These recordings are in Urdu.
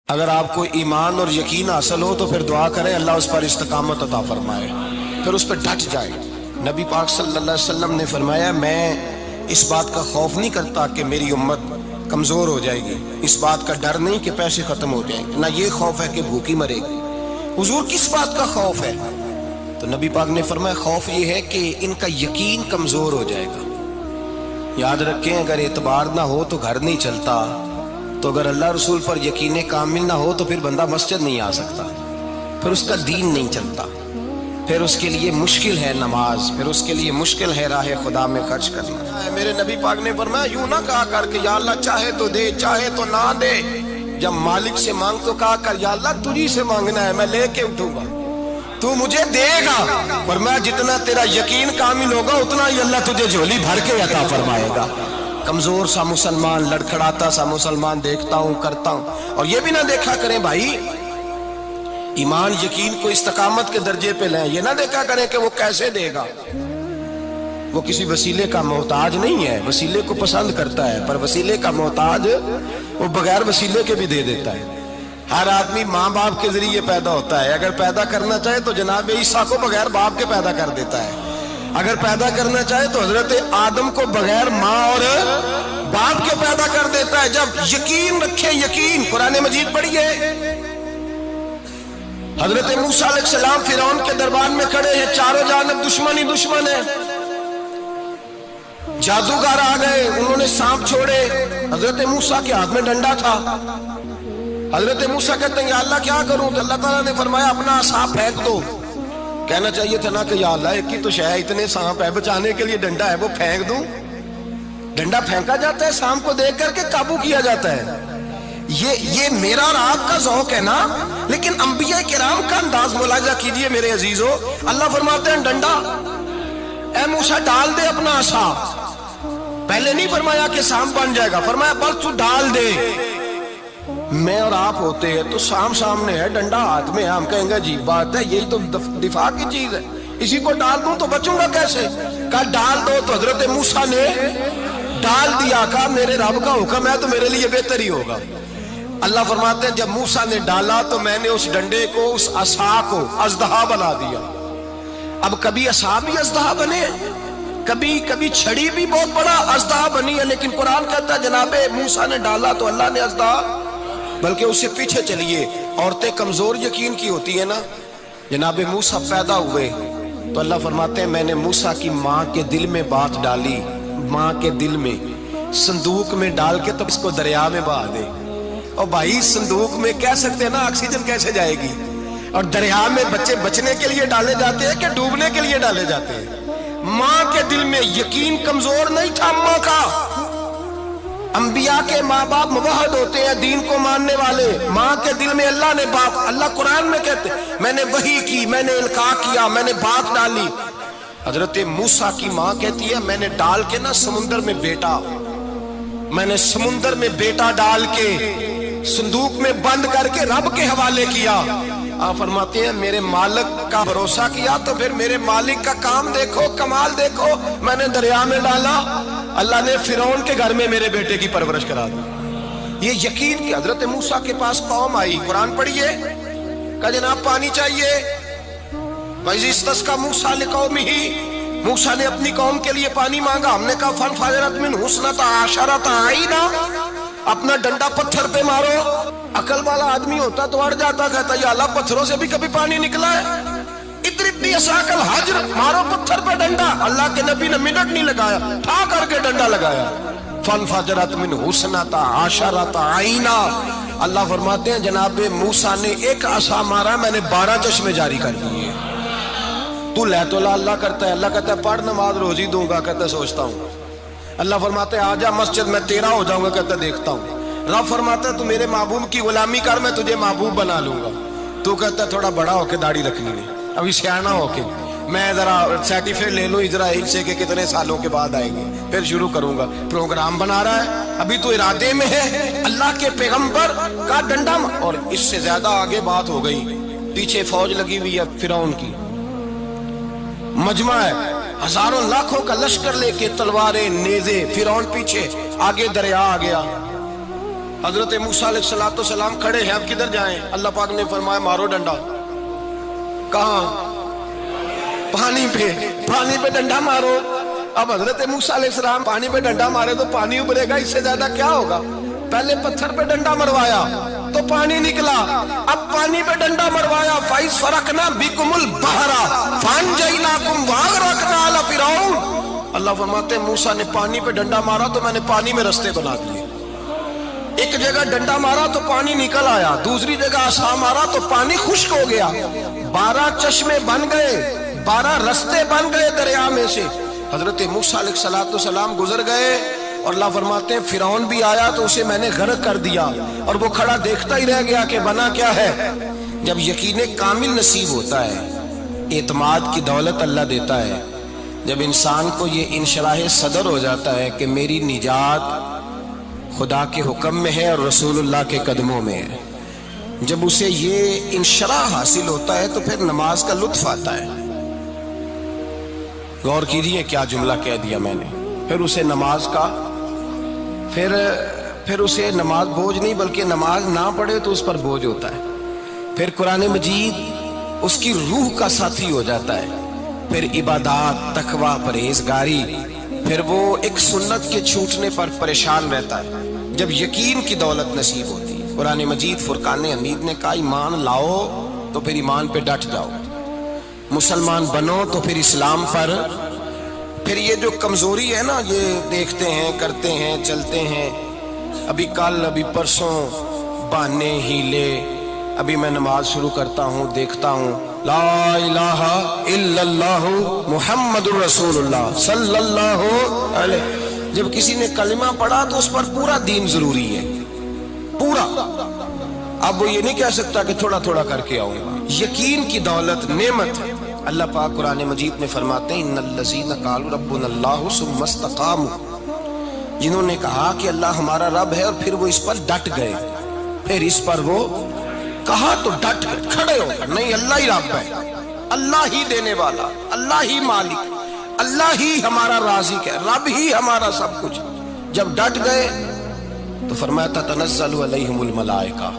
اگر آپ کو ایمان اور یقین حاصل ہو تو پھر دعا کریں اللہ اس پر استقامت عطا فرمائے، پھر اس پہ ڈٹ جائے۔ نبی پاک صلی اللہ علیہ وسلم نے فرمایا میں اس بات کا خوف نہیں کرتا کہ میری امت کمزور ہو جائے گی، اس بات کا ڈر نہیں کہ پیسے ختم ہو جائیں گے، نہ یہ خوف ہے کہ بھوکی مرے گی۔ حضور کس بات کا خوف ہے؟ تو نبی پاک نے فرمایا خوف یہ ہے کہ ان کا یقین کمزور ہو جائے گا۔ یاد رکھیں اگر اعتبار نہ ہو تو گھر نہیں چلتا، تو اگر اللہ رسول پر یقین کامل نہ ہو تو پھر بندہ مسجد نہیں آ سکتا، پھر اس کا دین نہیں چلتا، پھر اس کے لیے مشکل ہے نماز، پھر اس کے لیے مشکل ہے راہ خدا میں خرچ کرنا۔ میرے نبی پاک نے فرمایا یوں نہ کہا کر کہ یا اللہ چاہے تو دے چاہے تو نہ دے، جب مالک سے مانگ تو کہا کر یا اللہ تجھی سے مانگنا ہے، میں لے کے اٹھوں گا، تو مجھے دے گا۔ فرمایا جتنا تیرا یقین کامل ہوگا اتنا ہی اللہ تجھے جھولی بھر کے عطا فرمائے گا۔ کمزور سا مسلمان، لڑکھڑاتا سا مسلمان دیکھتا ہوں کرتا ہوں، اور یہ بھی نہ دیکھا کریں بھائی ایمان یقین کو استقامت کے درجے پہ لیں، یہ نہ دیکھا کریں کہ وہ کیسے دے گا، وہ کسی وسیلے کا محتاج نہیں ہے، وسیلے کو پسند کرتا ہے، پر وسیلے کا محتاج وہ بغیر وسیلے کے بھی دے دیتا ہے۔ ہر آدمی ماں باپ کے ذریعے پیدا ہوتا ہے، اگر پیدا کرنا چاہے تو جناب عیسیٰ کو بغیر باپ کے پیدا کر دیتا ہے، اگر پیدا کرنا چاہے تو حضرت آدم کو بغیر ماں اور باپ کے پیدا کر دیتا ہے۔ جب یقین رکھیں، یقین قرآن مجید پڑھیے، حضرت موسیٰ علیہ السلام فرعون کے دربار میں کھڑے ہیں، چاروں جانب دشمن ہی دشمن ہے، جادوگر آ گئے، انہوں نے سانپ چھوڑے، حضرت موسیٰ کے ہاتھ میں ڈنڈا تھا۔ حضرت موسیٰ کہتے ہیں یا اللہ کیا کروں؟ تو اللہ تعالیٰ نے فرمایا اپنا عصا پھینک دو۔ کہنا چاہیے تھا نا کہ یا اللہ ایک ہی تو شے ہے، اتنے سانپ ہے، بچانے کے لیے ڈنڈا ہے وہ پھینک دوں؟ ڈنڈا پھینکا جاتا ہے، سانپ کو دیکھ کر کے قابو کیا جاتا ہے۔ یہ میرا اور آپ کا ذوق ہے نا، لیکن انبیاء کرام کا انداز ملاحظہ کیجئے میرے عزیزو۔ اللہ فرماتے ہیں ڈنڈا، اے موسیٰ ڈال دے اپنا عصا۔ پہلے نہیں فرمایا کہ سانپ بن جائے گا، فرمایا بس تو ڈال دے۔ میں اور آپ ہوتے ہیں تو سام سامنے ہے، ڈنڈا ہاتھ میں ہے، ہم کہیں گے عجیب بات ہے، یہی تو دفاع کی چیز ہے، اسی کو ڈال دوں تو بچوں گا کیسے؟ کہا ڈال دو، تو حضرت موسیٰ نے ڈال دیا، کہا میرے رب کا حکم ہے تو میرے لیے بہتر ہی ہوگا۔ اللہ فرماتے ہیں جب موسیٰ نے ڈالا تو میں نے اس ڈنڈے کو، اس عصا کو اژدہا بنا دیا۔ اب کبھی عصا بھی اژدہا بنے، کبھی چھڑی بھی بہت بڑا اژدہا بنی ہے، لیکن قرآن کہتا ہے جناب موسیٰ نے ڈالا تو اللہ نے اژدہا، بلکہ اس سے پیچھے چلیے، عورتیں کمزور یقین کی ہوتی ہیں نا۔ جناب موسیٰ پیدا ہوئے تو اللہ فرماتے ہیں میں نے موسیٰ کی ماں کے دل میں بات ڈالی، ماں کے دل میں، صندوق میں ڈال کے تو اس کو دریا میں بہا دے۔ اور بھائی صندوق میں کہہ سکتے ہیں نا آکسیجن کیسے جائے گی، اور دریا میں بچے بچنے کے لیے ڈالے جاتے ہیں کہ ڈوبنے کے لیے ڈالے جاتے ہیں؟ ماں کے دل میں یقین کمزور نہیں تھا ماں کا۔ انبیاء کے ماں باپ موحد ہوتے ہیں، دین کو ماننے والے، ماں کے دل میں اللہ نے باپ، اللہ قرآن میں کہتے میں نے وحی کی، میں نے القاء کیا، میں نے بات ڈالی۔ حضرت موسیٰ کی ماں کہتی ہے میں نے ڈال کے نا سمندر میں بیٹا، میں نے سمندر میں بیٹا ڈال کے صندوق میں بند کر کے رب کے حوالے کیا۔ آپ فرماتے ہیں میرے مالک کا بھروسہ کیا تو پھر میرے مالک کا کام دیکھو، کمال دیکھو، میں نے دریا میں ڈالا، اللہ نے فرعون کے گھر میں میرے بیٹے کی پرورش کرا دی۔ یہ یقین کہ حضرت موسیٰ کے پاس قوم آئی، قرآن پڑھیے، کہا جناب پانی چاہیے، وَإِذِ اسْتَسْقَىٰ مُوسَىٰ لِقَوْمِهِ، موسیٰ نے اپنی قوم کے لیے پانی مانگا، ہم نے کہا فَانْفَجَرَتْ مِنْهُ اثْنَتَا عَشَرَةَ عَيْنًا، اپنا ڈنڈا پتھر پہ مارو۔ عقل والا آدمی ہوتا تو اڑ جاتا، کہتا یا اللہ پتھروں سے بھی کبھی پانی نکلا ہے؟ اضرب بعصاک الحجر، مارو پتھر پہ ڈنڈا۔ اللہ کے نبی نے منٹ نہیں لگایا، ٹھا کر کے ڈنڈا لگایا، فانفجرت منہ اثنتا عشرۃ عینا۔ اللہ فرماتے ہیں جناب موسیٰ نے ایک عصا مارا، میں نے 12 چشمے جاری کر دیے۔ تو لے تو اللہ کرتا ہے، اللہ کہتا ہے پڑھ نماز روزی دوں گا، کہتا ہے سوچتا ہوں۔ اللہ فرماتا ہے آجا مسجد میں تیرا ہو جاؤں گا، کہتا ہے دیکھتا ہوں۔ رب فرماتا ہے تو میرے محبوب کی غلامی کر، میں تجھے محبوب بنا لوں گا۔ تو کہتا ہے تھوڑا بڑا ہو کے داڑھی رکھنی ہے، ابھی سیانا ہو کے میں ذرا سرٹیفکیٹ لے لوں اسرائیل سے کہ کتنے سالوں کے بعد آئیں گے، پھر شروع کروں گا۔ پروگرام بنا رہا ہے، ابھی تو ارادے میں ہے۔ اللہ کے پیغمبر کا ڈنڈا، اور اس سے زیادہ آگے بات ہو گئی، پیچھے فوج لگی ہوئی ہے فرعون کی، مجمع ہے، ہزاروں لاکھوں کا لشکر لے کے، تلواریں نیزے، فرعون پیچھے، آگے دریا آ گیا۔ حضرت موسیٰ علیہ السلام کھڑے ہیں، اب کدھر جائیں؟ اللہ پاک نے فرمایا مارو ڈنڈا۔ کہاں؟ پانی پہ ڈنڈا مارو۔ اب حضرت موسیٰ علیہ السلام پانی پہ ڈنڈا مارے تو پانی ابھرے گا، اس سے زیادہ کیا ہوگا؟ پہلے پتھر پہ ڈنڈا مروایا تو پانی نکلا، اب پانی پہ ڈنڈا مروایا، فَإِذْ فَرَقْنَا بِكُمُ الْبَحْرَ فَأَنْجَيْنَاكُمْ وَأَغْرَقْنَا آلَ فِرْعَوْنَ۔ اللہ فرماتے ہیں موسیٰ نے پانی پہ ڈنڈا مارا تو میں نے پانی میں رستے بنا دیے۔ ایک جگہ ڈنڈا مارا تو پانی نکل آیا، دوسری جگہ عصا مارا تو پانی خشک ہو گیا، 12 چشمے بن گئے، 12 رستے بن گئے دریا میں سے۔ حضرت موسیٰ علیہ السلام گزر گئے اور اللہ فرماتے ہیں فرعون بھی آیا تو اسے میں نے غرق کر دیا، اور وہ کھڑا دیکھتا ہی رہ گیا کہ بنا کیا ہے۔ جب یقین کامل نصیب ہوتا ہے، اعتماد کی دولت اللہ دیتا ہے، جب انسان کو یہ انشراح صدر ہو جاتا ہے کہ میری نجات خدا کے حکم میں ہے اور رسول اللہ کے قدموں میں ہے، جب اسے یہ انشراح حاصل ہوتا ہے تو پھر نماز کا لطف آتا ہے۔ غور کیجئے کیا جملہ کہہ دیا میں نے۔ پھر اسے نماز کا پھر اسے نماز بوجھ نہیں بلکہ نماز نہ پڑھے تو اس پر بوجھ ہوتا ہے۔ پھر قرآن مجید اس کی روح کا ساتھی ہو جاتا ہے، پھر عبادات، تقوی، پرہیزگاری، پھر وہ ایک سنت کے چھوٹنے پر پریشان رہتا ہے جب یقین کی دولت نصیب ہوتی ہے۔ قرآن مجید فرقان حمید نے کہا ایمان لاؤ تو پھر ایمان پہ ڈٹ جاؤ، مسلمان بنو تو پھر اسلام پر۔ پھر یہ جو کمزوری ہے نا، یہ دیکھتے ہیں، کرتے ہیں، چلتے ہیں، ابھی کل ابھی پرسوں بہانے ہیلے، ابھی میں نماز شروع کرتا ہوں دیکھتا ہوں لا الہ الا اللہ محمد الرسول اللہ صلی اللہ علیہ۔ جب کسی نے کلمہ پڑھا تو اس پر پورا دین ضروری ہے، پورا۔ اب وہ یہ نہیں کہہ سکتا کہ تھوڑا تھوڑا کر کے آؤں گا۔ یقین کی دولت نعمت ہے۔ اللہ پاک قرآن مجید میں فرماتے ہیں ان الذین قالوا ربنا اللہ ثم استقاموا، جنہوں نے کہا کہ اللہ ہمارا رب ہے اور پھر وہ اس پر ڈٹ گئے، پھر اس پر وہ کہا تو ڈٹ گئے، کھڑے ہو گئے، نہیں اللہ ہی رب ہے، اللہ ہی دینے والا، اللہ ہی مالک، اللہ ہی ہمارا رازق ہے، رب ہی ہمارا سب کچھ۔ جب ڈٹ گئے تو فرمایا تتنزل علیہم الملائکہ،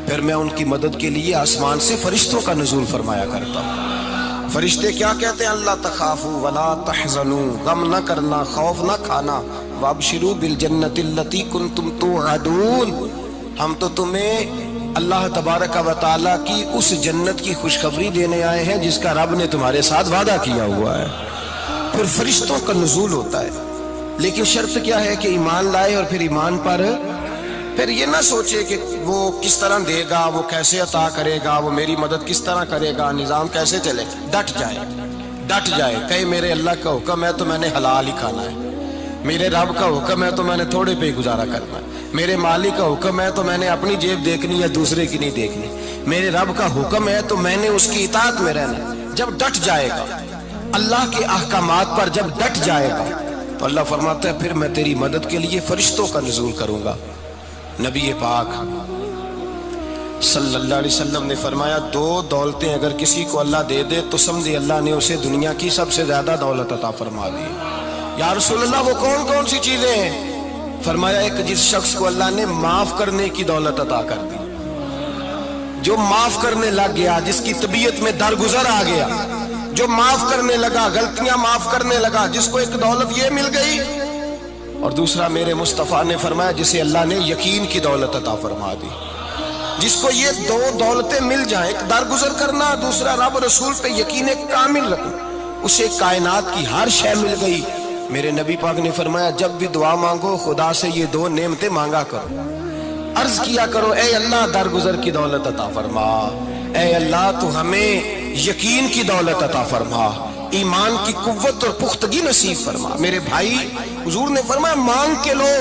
پھر میں ان کی مدد کے لیے آسمان سے فرشتوں کا نزول فرمایا کرتا ہوں۔ فرشتے کیا کہتے ہیں؟ اللہ تخافوا ولا تحزنوا، غم نہ کرنا، خوف نہ کھانا، وابشروا بالجنۃ التی کنتم توعدون، ہم تو تمہیں اللہ تبارک و تعالیٰ کی اس جنت کی خوشخبری دینے آئے ہیں جس کا رب نے تمہارے ساتھ وعدہ کیا ہوا ہے۔ پھر فرشتوں کا نزول ہوتا ہے، لیکن شرط کیا ہے کہ ایمان لائے، اور پھر ایمان پر پھر یہ نہ سوچے کہ وہ کس طرح دے گا، وہ کیسے عطا کرے گا، وہ میری مدد کس طرح کرے گا، نظام کیسے چلے۔ ڈٹ جائے کہے میرے اللہ کا حکم ہے تو میں نے حلال ہی کھانا ہے، میرے رب کا حکم ہے تو میں نے تھوڑے پہ ہی گزارا کرنا ہے، میرے مالک کا حکم ہے تو میں نے اپنی جیب دیکھنی یا دوسرے کی نہیں دیکھنی، میرے رب کا حکم ہے تو میں نے اس کی اطاعت میں رہنا۔ جب ڈٹ جائے گا اللہ کے احکامات پر، جب ڈٹ جائے گا تو اللہ فرماتا ہے پھر میں تیری مدد کے لیے فرشتوں کا نزول کروں گا۔ نبی پاک صلی اللہ علیہ وسلم نے فرمایا 2 دولتیں اگر کسی کو اللہ دے دے تو سمجھے اللہ نے اسے دنیا کی سب سے زیادہ دولت عطا فرما دی۔ یا رسول اللہ وہ کون کون سی چیزیں ہیں؟ فرمایا ایک جس شخص کو اللہ نے معاف کرنے کی دولت عطا کر دی، جو معاف کرنے لگ گیا، جس کی طبیعت میں درگزر آ گیا، جو معاف کرنے لگا، غلطیاں معاف کرنے لگا، جس کو ایک دولت یہ مل گئی۔ اور دوسرا میرے مصطفیٰ نے فرمایا جسے اللہ نے یقین کی دولت عطا فرما دی، جس کو یہ 2 دولتیں مل جائیں، ایک درگزر کرنا، دوسرا رب رسول پہ یقین کامل رکھنا، اسے کائنات کی ہر شے مل گئی۔ میرے نبی پاک نے فرمایا جب بھی دعا مانگو خدا سے یہ 2 نعمتیں مانگا کرو، عرض کیا کرو اے اللہ درگزر کی دولت عطا فرما، اے اللہ تو ہمیں یقین کی دولت عطا فرما، ایمان کی قوت اور پختگی نصیب فرما۔ میرے بھائی حضور نے فرمایا مانگ کے لو۔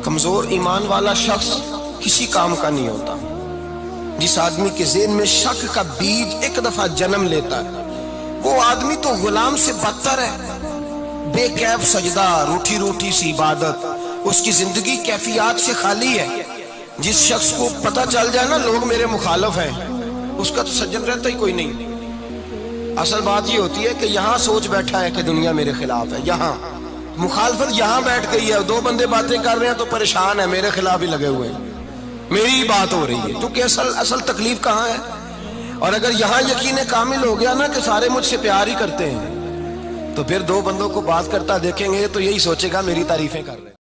کمزور ایمان والا شخص کسی کام کا نہیں ہوتا۔ جس آدمی کے ذہن میں شک کا بیج ایک دفعہ جنم لیتا ہے وہ آدمی تو غلام سے بدتر ہے، بے کیف سجدہ، روٹھی روٹھی سی عبادت، اس کی زندگی کیفیات سے خالی ہے۔ جس شخص کو پتہ چل جائے نا لوگ میرے مخالف ہیں، اس کا تو سجن رہتا ہی کوئی نہیں۔ اصل بات یہ ہوتی ہے کہ یہاں سوچ بیٹھا ہے کہ دنیا میرے خلاف ہے، یہاں مخالفت یہاں بیٹھ گئی ہے، دو بندے باتیں کر رہے ہیں تو پریشان ہے، میرے خلاف ہی لگے ہوئے ہیں، میری ہی بات ہو رہی ہے، کیونکہ اصل تکلیف کہاں ہے؟ اور اگر یہاں یقین کامل ہو گیا نا کہ سارے مجھ سے پیار ہی کرتے ہیں، تو پھر دو بندوں کو بات کرتا دیکھیں گے تو یہی سوچے گا میری تعریفیں کر رہے ہیں۔